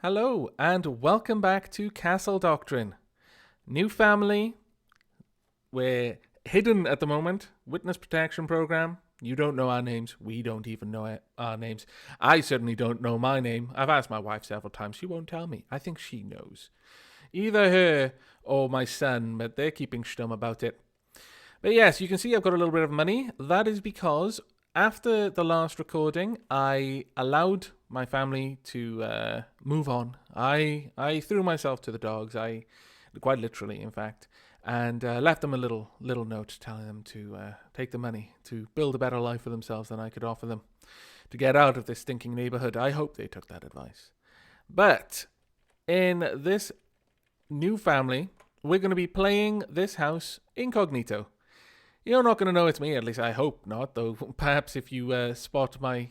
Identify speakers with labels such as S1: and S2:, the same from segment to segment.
S1: Hello, and welcome back to Castle Doctrine. New family. We're hidden at the moment. Witness protection program. You don't know our names. We don't even know our names. I certainly don't know my name. I've asked my wife several times. She won't tell me. I think she knows. Either her or my son, but they're keeping stum about it. But yes, you can see I've got a little bit of money. That is because after the last recording, I allowed my family to move on. I threw myself to the dogs. I quite literally, in fact, and left them a little note telling them to take the money to build a better life for themselves than I could offer them, to get out of this stinking neighborhood. I hope they took that advice. But in this new family, we're going to be playing this house incognito. You're not going to know it's me, at least I hope not, though perhaps if you spot my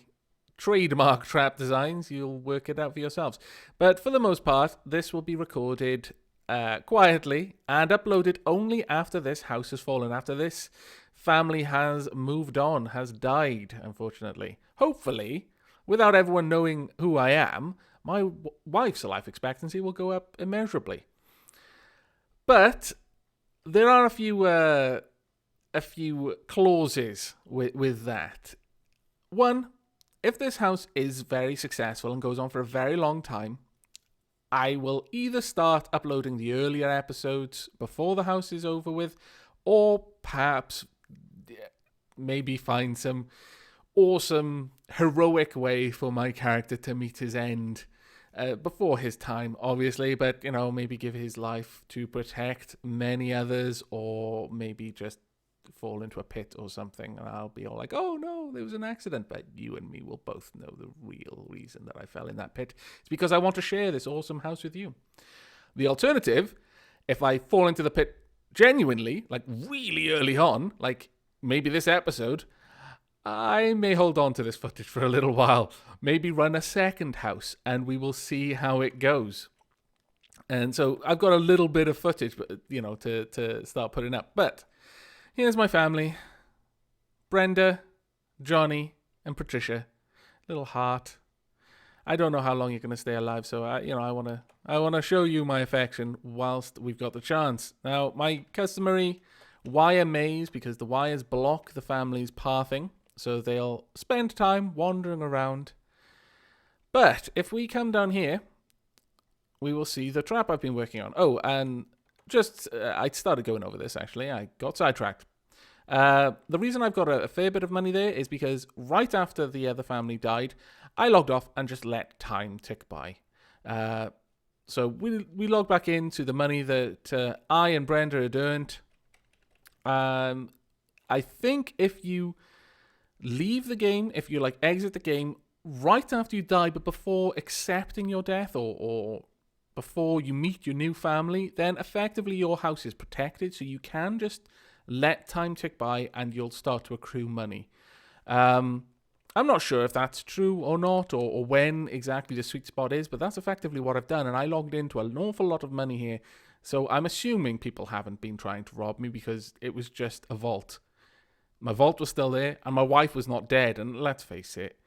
S1: trademark trap designs, you'll work it out for yourselves. But for the most part, this will be recorded quietly and uploaded only after this house has fallen, after this family has moved on, has died, unfortunately. Hopefully, without everyone knowing who I am, my wife's life expectancy will go up immeasurably. But there are a few clauses with that. One, if this house is very successful and goes on for a very long time, I will either start uploading the earlier episodes before the house is over with, or perhaps maybe find some awesome, heroic way for my character to meet his end before his time, obviously, but, maybe give his life to protect many others, or maybe just fall into a pit or something, and I'll be all like, oh no, there was an accident. But you and me will both know the real reason that I fell in that pit. It's because I want to share this awesome house with you. The alternative, if I fall into the pit genuinely, like really early on, like maybe this episode, I may hold on to this footage for a little while, maybe run a second house, and we will see how it goes. And so I've got a little bit of footage, to start putting up. But here's my family: Brenda, Johnny, and Patricia. Little heart. I don't know how long you're going to stay alive, so I want to show you my affection whilst we've got the chance. Now, my customary wire maze, because the wires block the family's pathing, so they'll spend time wandering around. But if we come down here, we will see the trap I've been working on. Oh, and I started going over this, actually. I got sidetracked. The reason I've got a fair bit of money there is because right after the other family died, I logged off and just let time tick by. So we logged back into the money that I and Brenda had earned. I think if you leave the game, if you exit the game right after you die, but before accepting your death or before you meet your new family, then effectively your house is protected, so you can just let time tick by and you'll start to accrue money. I'm not sure if that's true or not, or when exactly the sweet spot is, but that's effectively what I've done, and I logged into an awful lot of money here, so I'm assuming people haven't been trying to rob me because it was just a vault. My vault was still there, and my wife was not dead, and let's face it,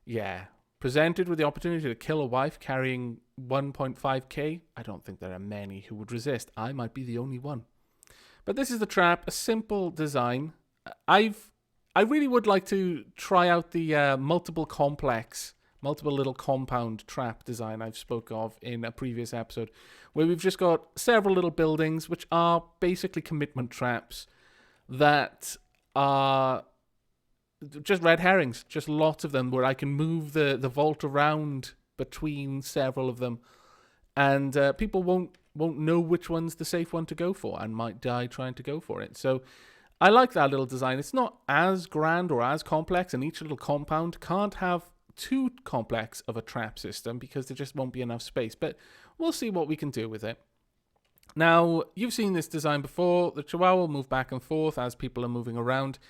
S1: yeah, presented with the opportunity to kill a wife carrying 1.5k, I don't think there are many who would resist. I might be the only one. But this is the trap, a simple design. I really would like to try out the multiple little compound trap design I've spoke of in a previous episode, where we've just got several little buildings which are basically commitment traps that are just red herrings, just lots of them, where I can move the vault around between several of them, and people won't know which one's the safe one to go for and might die trying to go for it. So I like that little design. It's not as grand or as complex, and each little compound can't have too complex of a trap system because there just won't be enough space, but we'll see what we can do with it. Now, you've seen this design before. The Chihuahua will move back and forth as people are moving around.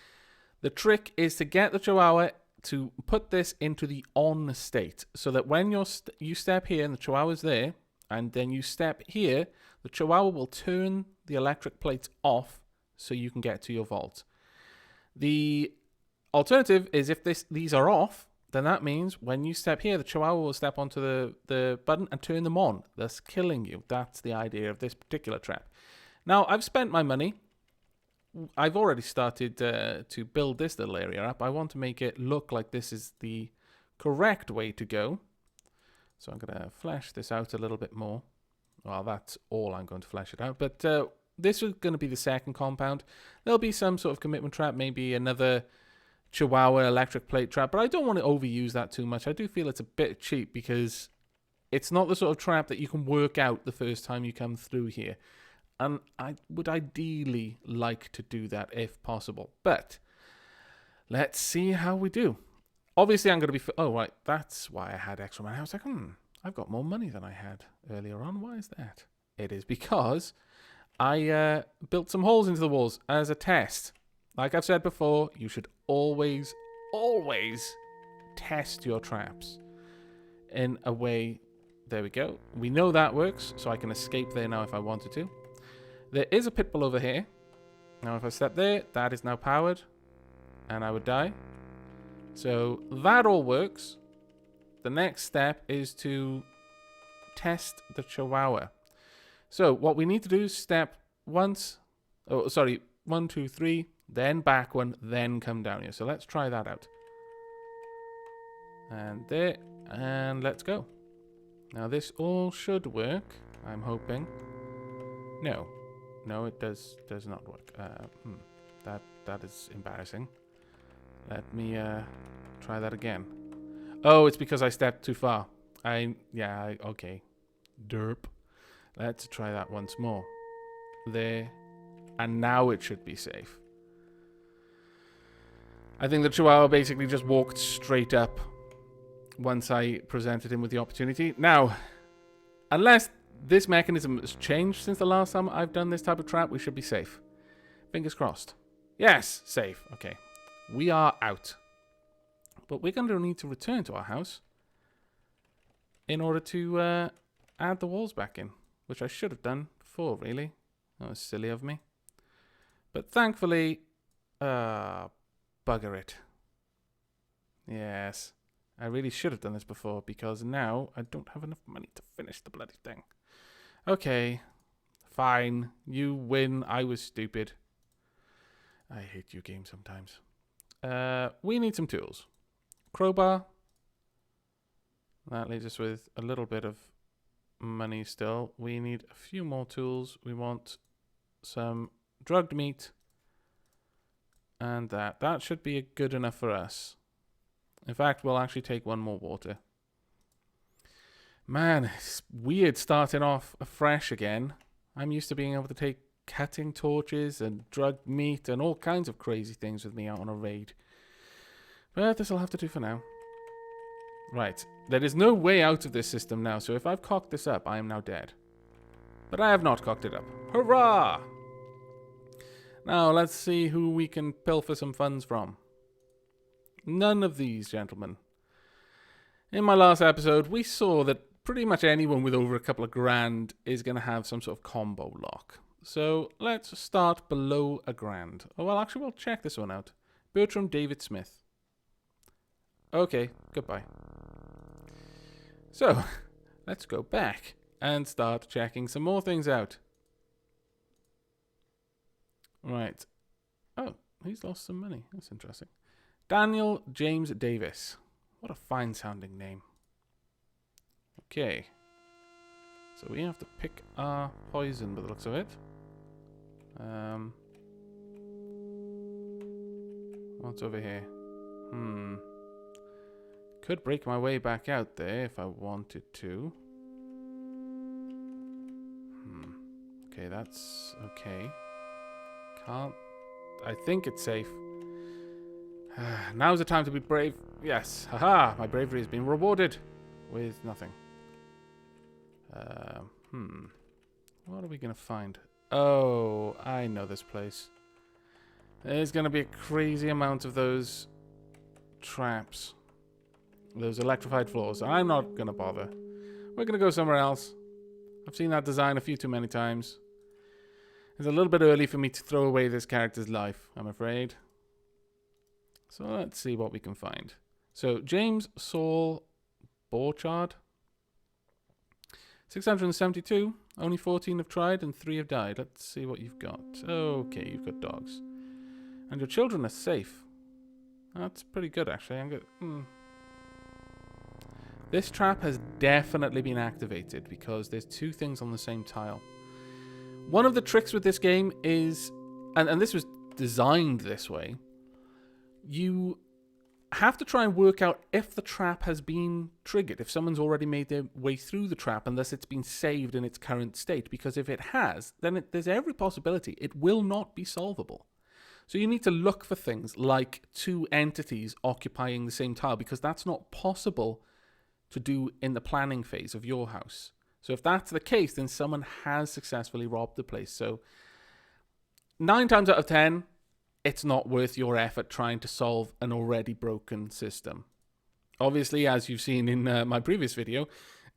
S1: The trick is to get the Chihuahua to put this into the on state, so that when you step here and the Chihuahua's there, and then you step here, the Chihuahua will turn the electric plates off so you can get to your vault. The alternative is if these are off, then that means when you step here, the Chihuahua will step onto the button and turn them on, thus killing you. That's the idea of this particular trap. Now, I've spent my money. I've already started to build this little area up. I want to make it look like this is the correct way to go. So I'm going to flesh this out a little bit more. Well, that's all I'm going to flesh it out. But this is going to be the second compound. There'll be some sort of commitment trap, maybe another Chihuahua electric plate trap. But I don't want to overuse that too much. I do feel it's a bit cheap because it's not the sort of trap that you can work out the first time you come through here. And I would ideally like to do that if possible. But let's see how we do. Obviously, I'm going to be... Oh, right. That's why I had extra money. I was like, I've got more money than I had earlier on. Why is that? It is because I built some holes into the walls as a test. Like I've said before, you should always, always test your traps in a way... There we go. We know that works, so I can escape there now if I wanted to. There is a pit bull over here. Now, if I step there, that is now powered, and I would die. So that all works. The next step is to test the Chihuahua. So what we need to do is step once. Oh, sorry, 1, 2, 3, then back one, then come down here. So let's try that out. And there, and let's go. Now this all should work. I'm hoping. No. No, it does not work. That is embarrassing. Let me try that again. Oh, it's because I stepped too far. Okay. Derp. Let's try that once more. There. And now it should be safe. I think the Chihuahua basically just walked straight up once I presented him with the opportunity. Now, unless this mechanism has changed since the last time I've done this type of trap, we should be safe. Fingers crossed. Yes, safe. Okay. We are out. But we're going to need to return to our house in order to add the walls back in, which I should have done before, really. That was silly of me. But thankfully, bugger it. Yes. I really should have done this before because now I don't have enough money to finish the bloody thing. Okay, fine. You win. I was stupid. I hate you games sometimes. We need some tools. Crowbar. That leaves us with a little bit of money still. We need a few more tools. We want some drugged meat. And that should be good enough for us. In fact, we'll actually take one more water. Man, it's weird starting off afresh again. I'm used to being able to take cutting torches and drugged meat and all kinds of crazy things with me out on a raid. But this will have to do for now. Right, there is no way out of this system now, so if I've cocked this up, I am now dead. But I have not cocked it up. Hurrah! Now, let's see who we can pilfer some funds from. None of these, gentlemen. In my last episode, we saw that pretty much anyone with over a couple of grand is going to have some sort of combo lock. So let's start below a grand. Oh, well, actually, we'll check this one out. Bertram David Smith. Okay, goodbye. So, let's go back and start checking some more things out. Right. Oh, he's lost some money. That's interesting. Daniel James Davis. What a fine-sounding name. Okay. So we have to pick our poison by the looks of it. What's over here? Could break my way back out there if I wanted to. Okay, that's okay. Can't... I think it's safe. Now's the time to be brave. Yes. Haha! My bravery has been rewarded with nothing. What are we going to find? Oh, I know this place. There's going to be a crazy amount of those traps. Those electrified floors. I'm not going to bother. We're going to go somewhere else. I've seen that design a few too many times. It's a little bit early for me to throw away this character's life, I'm afraid. So let's see what we can find. So, James Saul Borchard. 672. Only 14 have tried and 3 have died. Let's see what you've got. Okay, you've got dogs. And your children are safe. That's pretty good, actually. I'm good. This trap has definitely been activated because there's 2 things on the same tile. One of the tricks with this game is, and this was designed this way, you have to try and work out if the trap has been triggered, if someone's already made their way through the trap and thus it's been saved in its current state. Because if it has, then there's every possibility it will not be solvable. So you need to look for things like 2 entities occupying the same tile, because that's not possible to do in the planning phase of your house. So if that's the case, then someone has successfully robbed the place. So 9 times out of 10, it's not worth your effort trying to solve an already broken system. Obviously, as you've seen in my previous video,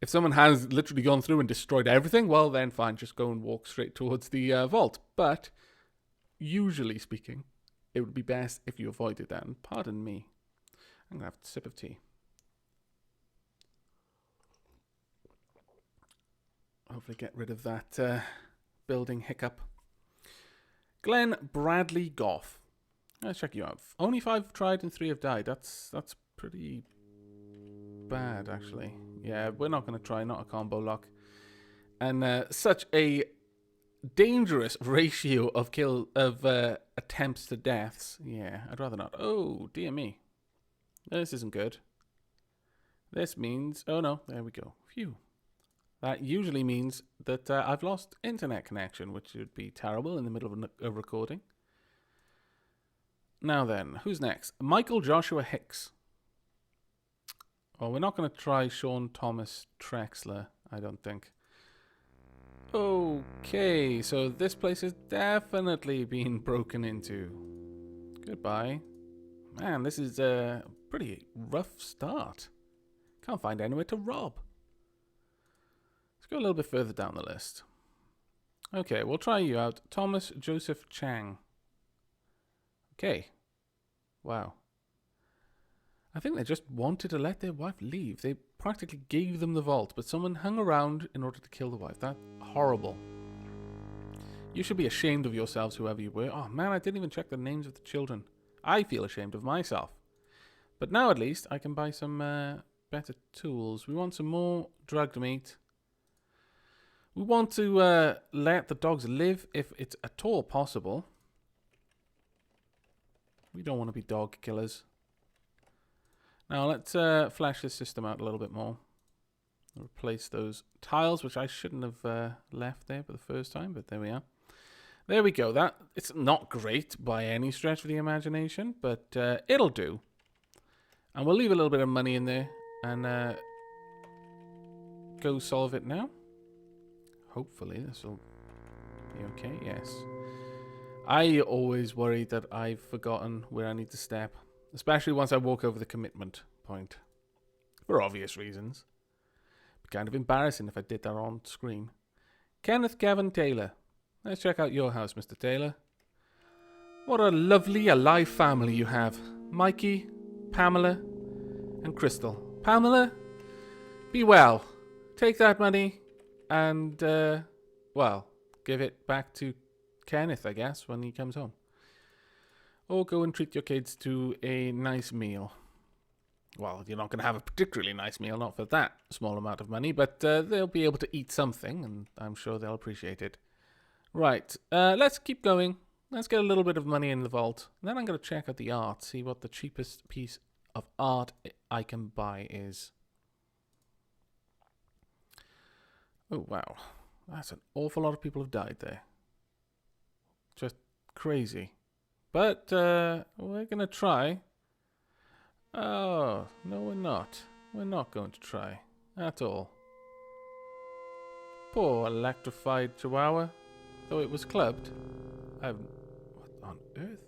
S1: if someone has literally gone through and destroyed everything, well then fine, just go and walk straight towards the vault. But usually speaking, it would be best if you avoided that. And pardon me, I'm going to have a sip of tea. Hopefully get rid of that building hiccup. Glenn Bradley Goff. Let's check you out. Only 5 have tried and 3 have died. That's pretty bad, actually. Yeah, we're not going to try, not a combo lock. And such a dangerous ratio of attempts to deaths. Yeah, I'd rather not. Oh, dear me. This isn't good. This means... Oh, no. There we go. Phew. That usually means that I've lost internet connection, which would be terrible in the middle of a recording. Now then, who's next? Michael Joshua Hicks. Well, we're not going to try Sean Thomas Trexler, I don't think. Okay, so this place has definitely been broken into. Goodbye. Man, this is a pretty rough start. Can't find anywhere to rob. Let's go a little bit further down the list. Okay, we'll try you out. Thomas Joseph Chang. Okay. Wow. I think they just wanted to let their wife leave. They practically gave them the vault, but someone hung around in order to kill the wife. That's horrible. You should be ashamed of yourselves, whoever you were. Oh man, I didn't even check the names of the children. I feel ashamed of myself. But now at least I can buy some better tools. We want some more drugged meat. We want to let the dogs live if it's at all possible. We don't want to be dog killers. Now let's flesh this system out a little bit more. Replace those tiles, which I shouldn't have left there for the first time, but there we are. There we go. It's not great by any stretch of the imagination, but it'll do. And we'll leave a little bit of money in there and go solve it now. Hopefully this will be okay. Yes. I always worry that I've forgotten where I need to step, especially once I walk over the commitment point, for obvious reasons. It'd be kind of embarrassing if I did that on screen. Kenneth Gavin Taylor. Let's check out your house, Mr. Taylor. What a lovely, alive family you have. Mikey, Pamela, and Crystal. Pamela, be well. Take that money and, well, give it back to Kenneth, I guess, when he comes home. Or go and treat your kids to a nice meal. Well, you're not going to have a particularly nice meal, not for that small amount of money, but they'll be able to eat something, and I'm sure they'll appreciate it. Right, let's keep going. Let's get a little bit of money in the vault. And then I'm going to check out the art, see what the cheapest piece of art I can buy is. Oh, wow. That's an awful lot of people have died there. Just crazy. But we're going to try. Oh, no we're not. We're not going to try at all. Poor electrified chihuahua. Though it was clubbed. What on earth?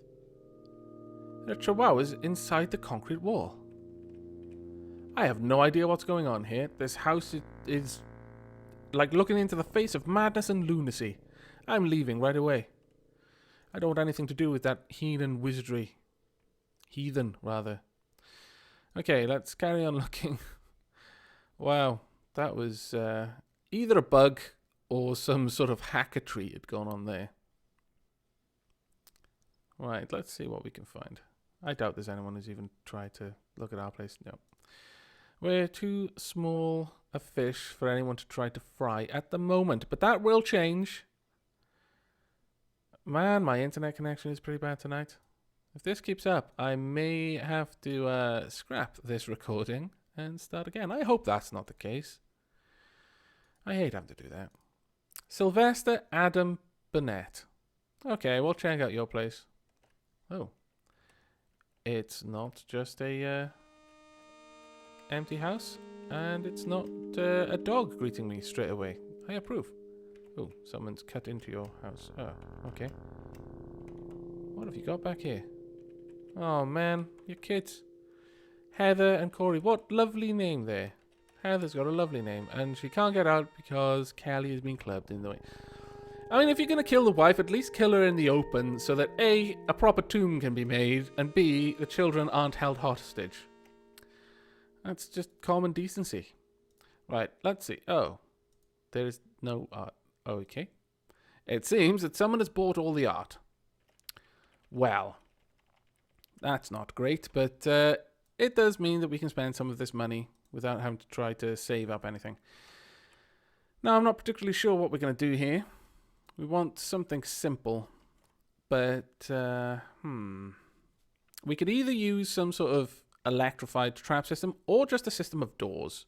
S1: There are chihuahuas inside the concrete wall. I have no idea what's going on here. This house is like looking into the face of madness and lunacy. I'm leaving right away. I don't want anything to do with that heathen wizardry. Heathen, rather. Okay, let's carry on looking. Wow, that was either a bug or some sort of hacketry had gone on there. Right, let's see what we can find. I doubt there's anyone who's even tried to look at our place. No. We're too small a fish for anyone to try to fry at the moment, but that will change. Man, my internet connection is pretty bad tonight. If this keeps up, I may have to scrap this recording and start again. I hope that's not the case. I hate having to do that. Sylvester Adam Burnett. Okay, we'll check out your place. Oh. It's not just a empty house, and it's not a dog greeting me straight away. I approve. Oh, someone's cut into your house. Oh, okay. What have you got back here? Oh man, your kids. Heather and Corey. What lovely name there. Heather's got a lovely name, and she can't get out because Kelly has been clubbed in the way. I mean, if you're going to kill the wife, at least kill her in the open so that A, a proper tomb can be made, and B, the children aren't held hostage. That's just common decency. Right, let's see. Oh, there's no art. Okay. It seems that someone has bought all the art. Well, that's not great, but it does mean that we can spend some of this money without having to try to save up anything. Now, I'm not particularly sure what we're going to do here. We want something simple, but we could either use some sort of electrified trap system or just a system of doors,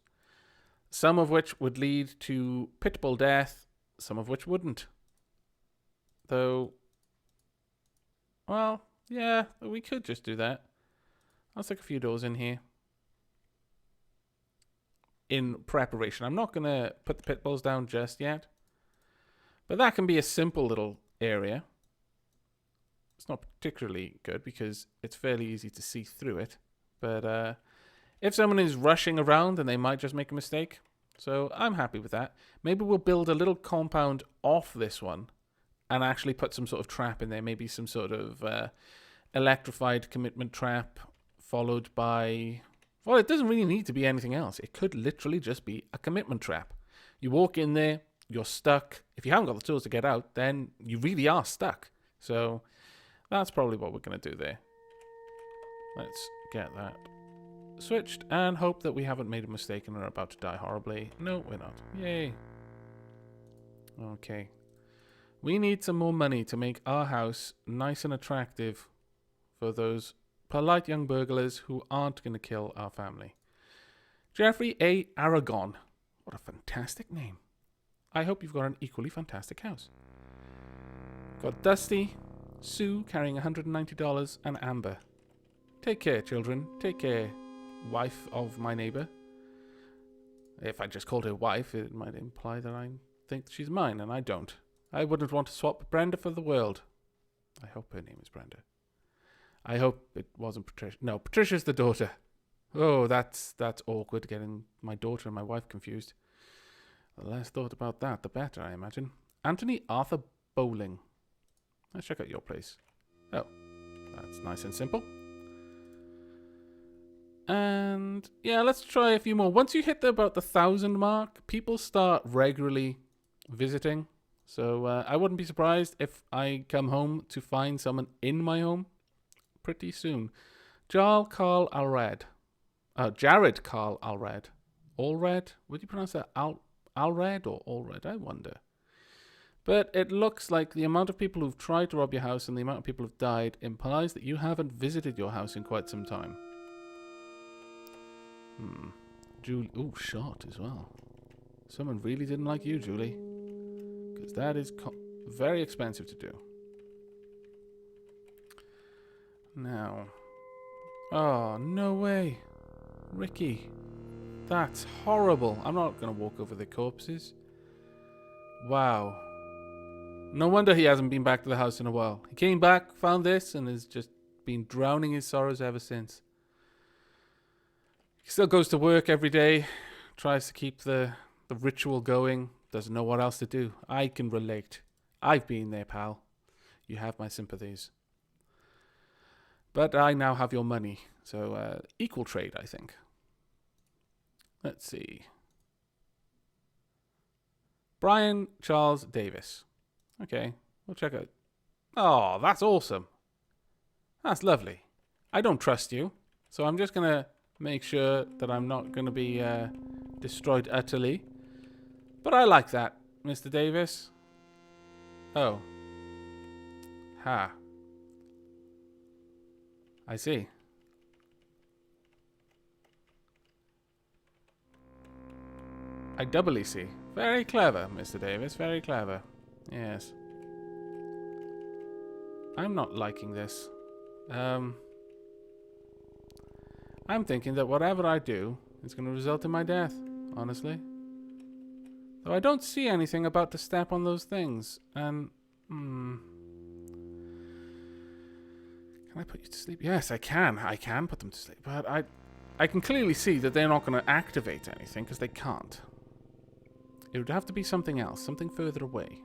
S1: some of which would lead to pitbull death, some of which wouldn't. Though, well, yeah, we could just do that. I'll stick a few doors in here in preparation. I'm not going to put the pit bulls down just yet, but that can be a simple little area. It's not particularly good because it's fairly easy to see through it, but if someone is rushing around, then they might just make a mistake. So I'm happy with that. Maybe we'll build a little compound off this one and actually put some sort of trap in there. Maybe some sort of electrified commitment trap followed by... Well, it doesn't really need to be anything else. It could literally just be a commitment trap. You walk in there, you're stuck. If you haven't got the tools to get out, then you really are stuck. So that's probably what we're going to do there. Let's get that switched and hope that we haven't made a mistake and are about to die horribly. No, we're not. Yay. Okay. We need some more money to make our house nice and attractive for those polite young burglars who aren't going to kill our family. Jeffrey A. Aragon. What a fantastic name. I hope you've got an equally fantastic house. Got Dusty, Sue carrying $190, and Amber. Take care, children. Take care, wife of my neighbor. If I just called her wife, it might imply that I think she's mine, and I don't. I wouldn't want to swap Brenda for the world. I hope her name is Brenda. I hope it wasn't Patricia. No, Patricia's the daughter. Oh, that's awkward, getting my daughter and my wife confused. The less thought about that, the better, I imagine. Anthony Arthur Bowling. Let's check out your place. Oh, that's nice and simple. And yeah, let's try a few more. Once you hit about the 1,000 mark, people start regularly visiting. So I wouldn't be surprised if I come home to find someone in my home pretty soon. Jared Carl Alred. Allred? Would you pronounce that Alred or Allred? I wonder. But it looks like the amount of people who've tried to rob your house and the amount of people who've died implies that you haven't visited your house in quite some time. Julie. Ooh, shot as well. Someone really didn't like you, Julie. Because that is very expensive to do. Now. Oh, no way. Ricky. That's horrible. I'm not going to walk over the corpses. Wow. No wonder he hasn't been back to the house in a while. He came back, found this, and has just been drowning his sorrows ever since. He still goes to work every day, tries to keep the ritual going, doesn't know what else to do. I can relate. I've been there, pal. You have my sympathies. But I now have your money. So equal trade, I think. Let's see. Brian Charles Davis. Okay, we'll check out. Oh, that's awesome. That's lovely. I don't trust you, so I'm just going to make sure that I'm not going to be destroyed utterly. But I like that, Mr. Davis. Oh. Ha. I see. I doubly see. Very clever, Mr. Davis. Very clever. Yes. I'm not liking this. I'm thinking that whatever I do is going to result in my death, honestly. Though I don't see anything about to step on those things. And, Can I put you to sleep? Yes, I can. I can put them to sleep. But I can clearly see that they're not going to activate anything because they can't. It would have to be something else, something further away.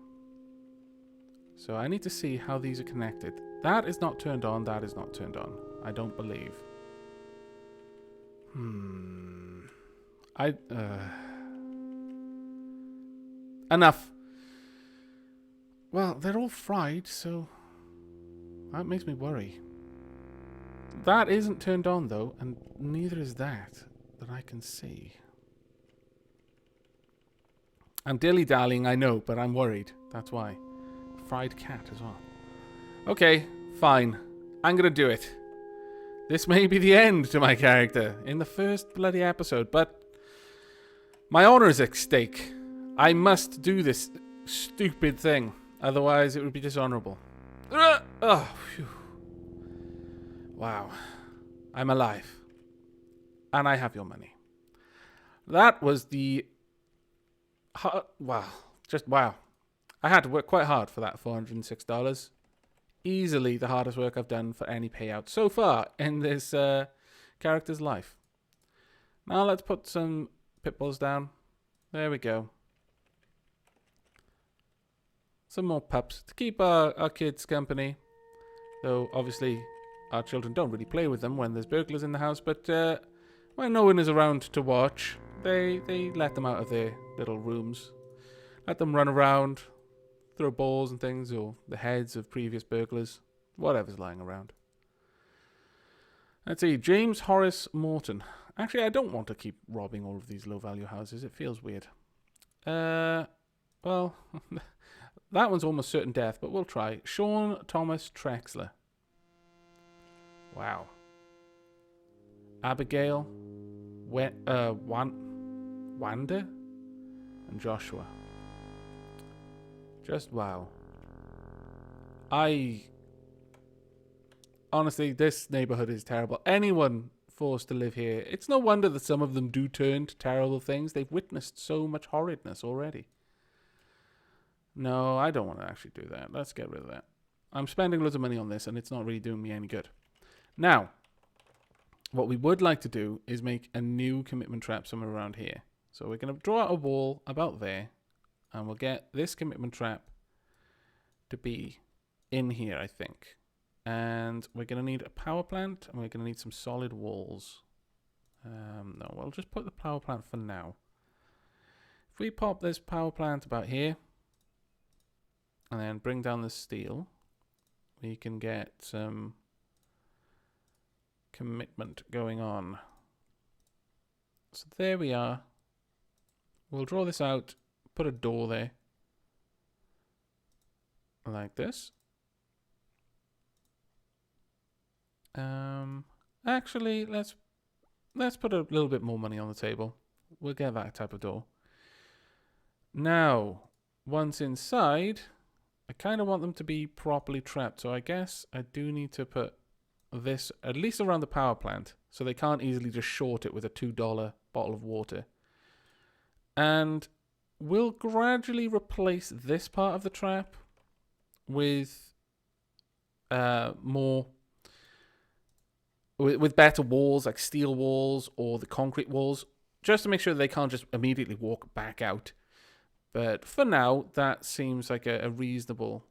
S1: So I need to see how these are connected. That is not turned on. That is not turned on. I don't believe. Enough. Well, they're all fried, so that makes me worry. That isn't turned on, though, and neither is that I can see. I'm dilly-dallying, I know, but I'm worried. That's why. Fried cat as well. Okay, fine. I'm gonna do it. This may be the end to my character in the first bloody episode, but my honor is at stake. I must do this stupid thing. Otherwise, it would be dishonorable. Oh, phew. Wow. I'm alive. And I have your money. That was the... wow. Just wow. I had to work quite hard for that $406. Easily the hardest work I've done for any payout so far in this character's life. Now let's put some pit bulls down. There we go. Some more pups to keep our kids company. Though obviously our children don't really play with them when there's burglars in the house. But when no one is around to watch, they let them out of their little rooms. Let them run around, throw balls and things, or the heads of previous burglars. Whatever's lying around. Let's see, James Horace Morton. Actually, I don't want to keep robbing all of these low-value houses. It feels weird. Well, that one's almost certain death, but we'll try. Sean Thomas Trexler. Wow. Abigail, Wanda, and Joshua. Just wow. Honestly, this neighborhood is terrible. Anyone forced to live here, it's no wonder that some of them do turn to terrible things. They've witnessed so much horridness already. No, I don't want to actually do that. Let's get rid of that. I'm spending loads of money on this, and it's not really doing me any good. Now, what we would like to do is make a new commitment trap somewhere around here. So we're going to draw out a wall about there, and we'll get this commitment trap to be in here, I think. And we're going to need a power plant, and we're going to need some solid walls. No, we'll just put the power plant for now. If we pop this power plant about here, and then bring down the steel, we can get some commitment going on. So there we are. We'll draw this out, put a door there, like this. Actually, let's put a little bit more money on the table. We'll get that type of door. Now, once inside, I kind of want them to be properly trapped. So I guess I do need to put this at least around the power plant, so they can't easily just short it with a $2 bottle of water. And we'll gradually replace this part of the trap with with better walls, like steel walls or the concrete walls, just to make sure they can't just immediately walk back out. But for now, that seems like a reasonable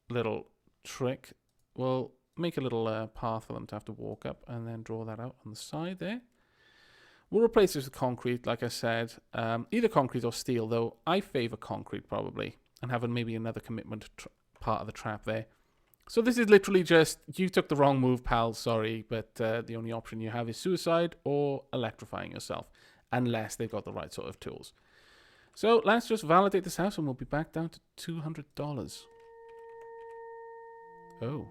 S1: little trick. We'll make a little path for them to have to walk up, and then draw that out on the side there. We'll replace this with concrete, like I said. Either concrete or steel, though. I favour concrete, probably. And having maybe another commitment part of the trap there. So this is literally just, you took the wrong move, pal, sorry. But the only option you have is suicide or electrifying yourself. Unless they've got the right sort of tools. So let's just validate this house and we'll be back down to $200. Oh.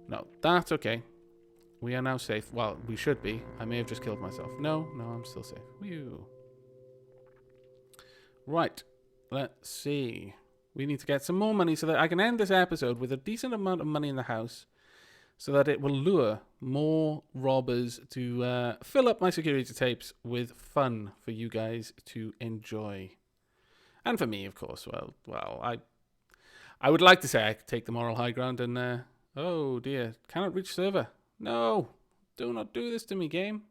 S1: No, that's okay. We are now safe. Well, we should be. I may have just killed myself. No, I'm still safe. Whew. Right. Let's see. We need to get some more money so that I can end this episode with a decent amount of money in the house so that it will lure more robbers to fill up my security tapes with fun for you guys to enjoy. And for me, of course. Well, I would like to say I could take the moral high ground and... oh, dear. Cannot reach server. No, do not do this to me, game.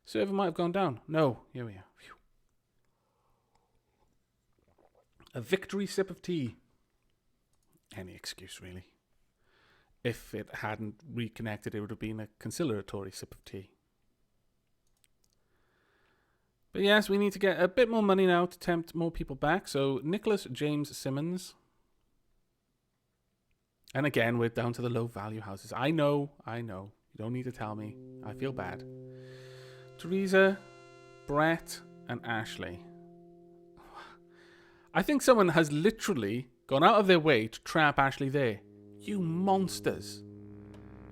S1: Server might have gone down. No, here we are. Phew. A victory sip of tea. Any excuse, really. If it hadn't reconnected, it would have been a conciliatory sip of tea. But yes, we need to get a bit more money now to tempt more people back. So, Nicholas James Simmons. And again, we're down to the low-value houses. I know. You don't need to tell me. I feel bad. Teresa, Brett, and Ashley. I think someone has literally gone out of their way to trap Ashley there. You monsters.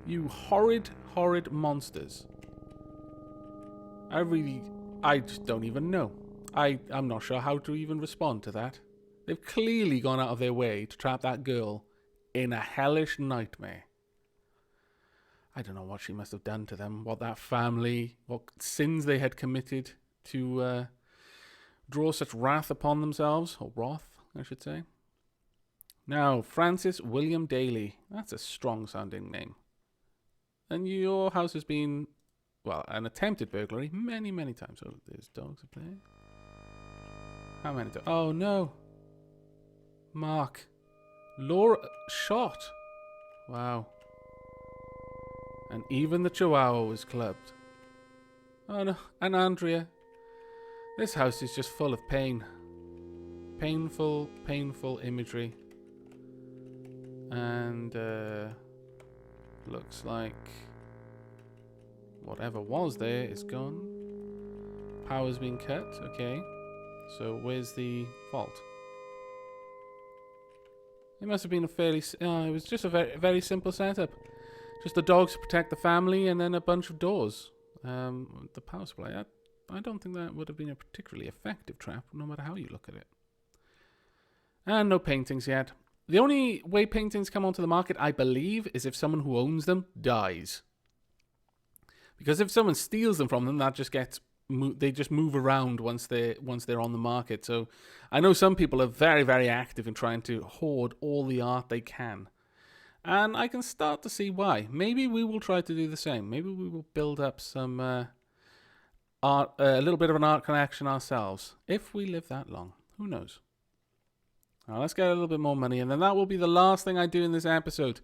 S1: You horrid, horrid monsters. I just don't even know. I'm not sure how to even respond to that. They've clearly gone out of their way to trap that girl in a hellish nightmare. I don't know what she must have done to them, what that family, what sins they had committed to draw such wrath upon themselves, or wrath, I should say. Now, Francis William Daly. That's a strong-sounding name. And your house has been, well, an attempted burglary many, many times. Oh, there's dogs at play. How many times? Oh, no. Mark. Laura shot. Wow. And even the Chihuahua was clubbed. Oh no, and Andrea. This house is just full of pain. Painful, painful imagery. And looks like whatever was there is gone. Power's been cut, okay. So where's the fault? It must have been a fairly... it was just a very, very simple setup. Just the dogs to protect the family and then a bunch of doors. The power supply. I don't think that would have been a particularly effective trap, no matter how you look at it. And no paintings yet. The only way paintings come onto the market, I believe, is if someone who owns them dies. Because if someone steals them from them, that just gets... they just move around once they're on the market. So I know some people are very, very active in trying to hoard all the art they can. And I can start to see why. Maybe we will try to do the same. Maybe we will build up some art, a little bit of an art collection ourselves. If we live that long. Who knows? Now let's get a little bit more money, and then that will be the last thing I do in this episode.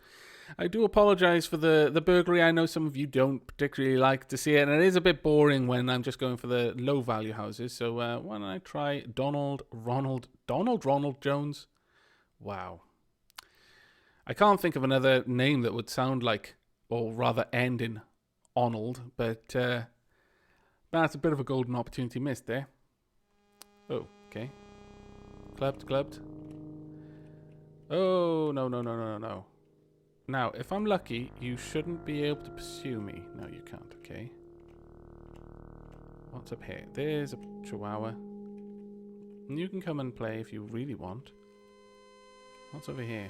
S1: I do apologize for the burglary. I know some of you don't particularly like to see it, and it is a bit boring when I'm just going for the low-value houses. So why don't I try Donald Ronald Jones? Wow. I can't think of another name that would sound like, or rather end in Arnold, but that's a bit of a golden opportunity missed there. Oh, okay. Clubbed. Oh, no. Now, if I'm lucky, you shouldn't be able to pursue me. No, you can't, okay. What's up here? There's a Chihuahua. And you can come and play if you really want. What's over here?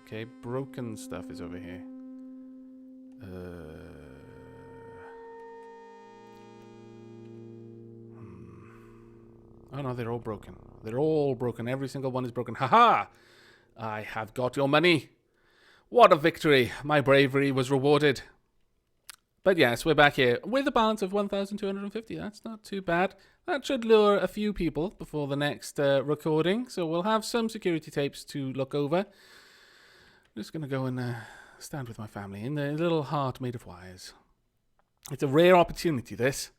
S1: Okay, broken stuff is over here. Oh no, they're all broken. They're all broken. Every single one is broken. Haha! I have got your money. What a victory. My bravery was rewarded. But yes, we're back here with a balance of 1,250. That's not too bad. That should lure a few people before the next recording. So we'll have some security tapes to look over. just going to go and stand with my family in the little heart made of wires. It's a rare opportunity, this.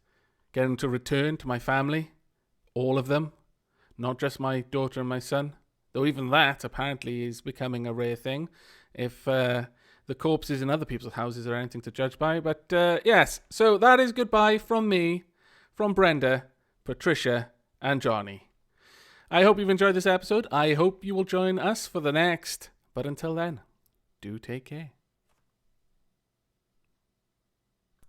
S1: Getting to return to my family. All of them. Not just my daughter and my son. Though even that apparently is becoming a rare thing. If the corpses in other people's houses are anything to judge by. But yes, so that is goodbye from me, from Brenda, Patricia, and Johnny. I hope you've enjoyed this episode. I hope you will join us for the next. But until then, do take care.